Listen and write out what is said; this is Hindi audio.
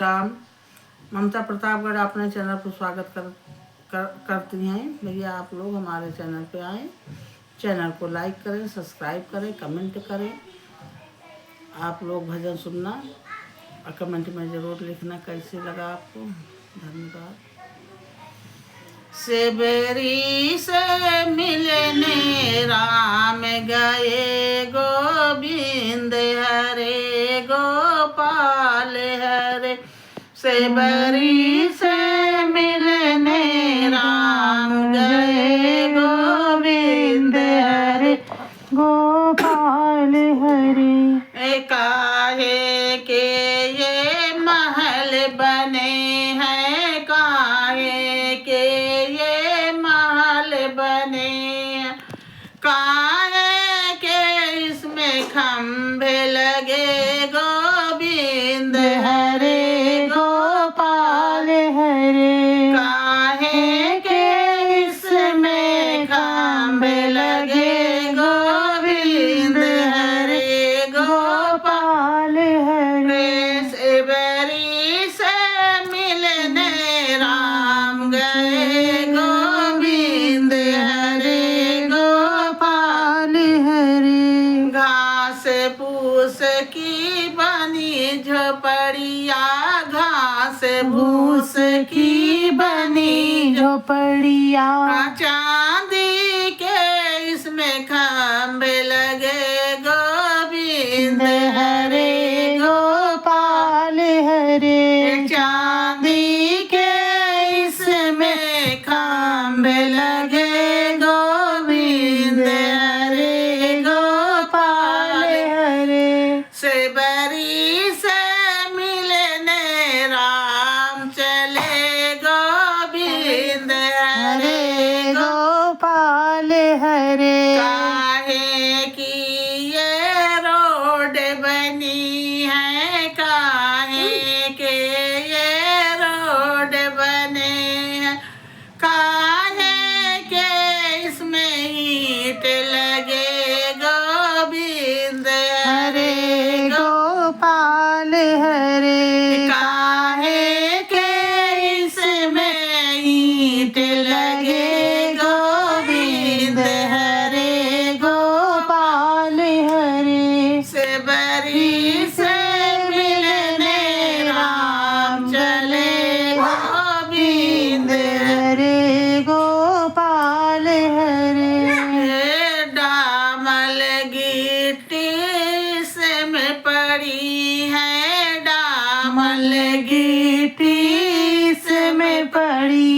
राम। ममता प्रतापगढ़ अपने चैनल पर स्वागत करती हैं। भैया आप लोग हमारे चैनल पे आए, चैनल को लाइक करें, सब्सक्राइब करें, कमेंट करें। आप लोग भजन सुनना और कमेंट में ज़रूर लिखना कैसे लगा आपको। धन्यवाद। सेबरी से मिलने राम गए, गोविंद हरे गोपाल हरे। सेबरी से मिलने राम गए, गोविंद हरे गोपाल हरे। काहे के ये महल बने हैं, काहे के ये महल बने हैं, काहे के इसमें खंभे लगे, गोविंद हरे गोपाल हरे। काहे के इसमें खंभे लगे, गोविंद हरे गोपाल हरे। सेबरी से मिलने राम गए, गोविंद हरे गोपाल हरे। घास फूस की बनी झोपड़िया, घास भूस की बनी झोपड़िया, चांदी के इसमें खंभे लगे, गोविंद हरे गोपाल हरे। चांदी के इसमें खंभे लगे, गोविंद हरे गोपाल हरे। सेबरी से मिलने राम चले, गोविंद हरे गोपाल हरे। काहे की ये रोड बनी है, काहे के ये रोड बने हैं, काहे के इसमें ईंट लगे, गोविंद हरे गोपाल हरे। काहे के इसमें ईंट लगे, गोविंद हरे गोपाल हरे। सेबरी से मिलने राम चले, गोविंद हरे गोपाल हरे। डामल गिट्टी से में पड़ी है, डामल गिट्टी से में पड़ी